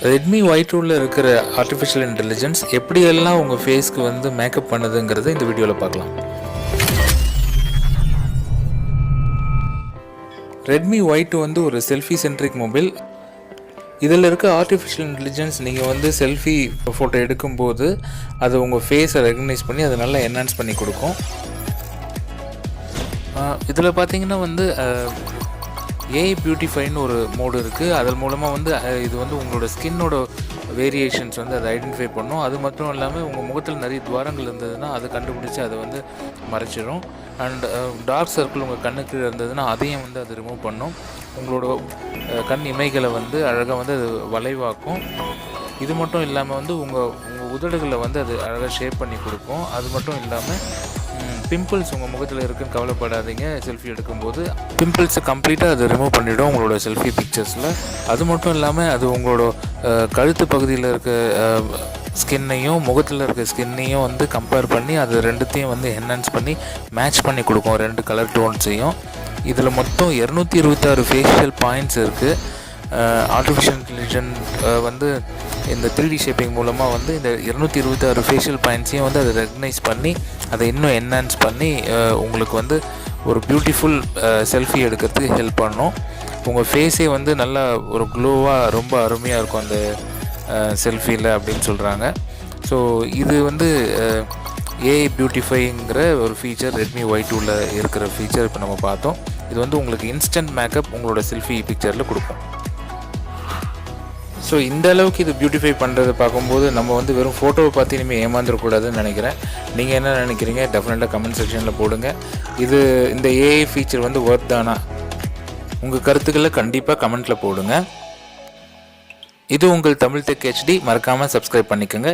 Redmi Y2ல இருக்கிற artificial intelligence எப்படியெல்லாம் உங்கள் ஃபேஸ்க்கு வந்து மேக்கப் பண்ணுதுங்கிறத இந்த வீடியோவில் பார்க்கலாம். Redmi Y2 வந்து ஒரு செல்ஃபி சென்ட்ரிக் மொபைல். இதில் இருக்க ஆர்டிஃபிஷியல் இன்டெலிஜென்ஸ் நீங்கள் வந்து செல்ஃபி ஃபோட்டோ எடுக்கும்போது அது உங்கள் ஃபேஸை ரெகக்னைஸ் பண்ணி அதை நல்லா என்ஹான்ஸ் பண்ணி கொடுக்கும். இதில் பார்த்தீங்கன்னா வந்து ஏஐ பியூட்டிஃபைன்னு ஒரு மோடு இருக்குது. அதன் மூலமாக வந்து இது வந்து உங்களோட ஸ்கின்னோட வேரியேஷன்ஸ் வந்து அதை ஐடென்டிஃபை பண்ணும். அது மட்டும் இல்லாமல் உங்கள் முகத்தில் நிறைய துவாரங்கள் இருந்ததுன்னா அதை கண்டுபிடிச்சி அதை வந்து மறைச்சிடும். அண்ட் டார்க் சர்க்கிள் உங்கள் கண்ணுக்கு இருந்ததுன்னா அதையும் வந்து அது ரிமூவ் பண்ணும். உங்களோட கண் இமைகளை வந்து அழகாக வந்து அது வளைவாக்கும். இது மட்டும் இல்லாமல் வந்து உங்கள் உதடுகளை வந்து அது அழகாக ஷேப் பண்ணி கொடுக்கும். அது மட்டும் இல்லாமல் பிம்பிள்ஸ் உங்கள் முகத்தில் இருக்குன்னு கவலைப்படாதீங்க. செல்ஃபி எடுக்கும்போது பிம்பிள்ஸை கம்ப்ளீட்டாக அது ரிமூவ் பண்ணிவிடும் உங்களோட செல்ஃபி பிக்சர்ஸில். அது மட்டும் இல்லாமல் அது உங்களோட கழுத்து பகுதியில் இருக்க ஸ்கின்னையும் முகத்தில் இருக்க ஸ்கின்னையும் வந்து கம்பேர் பண்ணி அது ரெண்டுத்தையும் வந்து என்ஹான்ஸ் பண்ணி மேட்ச் பண்ணி கொடுக்கும், ரெண்டு கலர் டோன்ஸையும். இதில் மொத்தம் 226 ஃபேஷியல் பாயிண்ட்ஸ் இருக்குது. ஆர்டிஃபிஷியல் இன்டெலிஜென்ட் வந்து இந்த 3D ஷேப்பிங் மூலமாக வந்து இந்த 226 ஃபேஷியல் பாயிண்ட்ஸையும் வந்து அதை ரெகக்னைஸ் பண்ணி அதை இன்னும் என்ஹான்ஸ் பண்ணி உங்களுக்கு வந்து ஒரு பியூட்டிஃபுல் செல்ஃபி எடுக்கிறதுக்கு ஹெல்ப் பண்ணும். உங்கள் ஃபேஸே வந்து நல்லா ஒரு க்ளோவாக ரொம்ப அருமையாக இருக்கும் அந்த செல்ஃபியில் அப்படின்னு சொல்கிறாங்க. ஸோ இது வந்து ஏஐ பியூட்டிஃபைங்கிற ஒரு ஃபீச்சர் Redmi Y2ல இருக்கிற ஃபீச்சர் இப்போ நம்ம பார்த்தோம். இது வந்து உங்களுக்கு இன்ஸ்டன்ட் மேக்கப் உங்களோட செல்ஃபி பிக்சரில் கொடுக்கும். ஸோ இந்த அளவுக்கு இது பியூட்டிஃபை பண்ணுறதை பார்க்கும்போது நம்ம வந்து வெறும் ஃபோட்டோவை பார்த்து இனிமேல் ஏமாந்துடக்கூடாதுன்னு நினைக்கிறேன். நீங்கள் என்ன நினைக்கிறீங்க? டெஃபினட்டாக கமெண்ட் செக்ஷனில் போடுங்க. இந்த ஏஐ ஃபீச்சர் வந்து ஒர்த் தானா? உங்கள் கருத்துக்களை கண்டிப்பாக கமெண்ட்டில் போடுங்க. இது உங்கள் தமிழ் டெக் HD. மறக்காமல் சப்ஸ்கிரைப் பண்ணிக்கோங்க.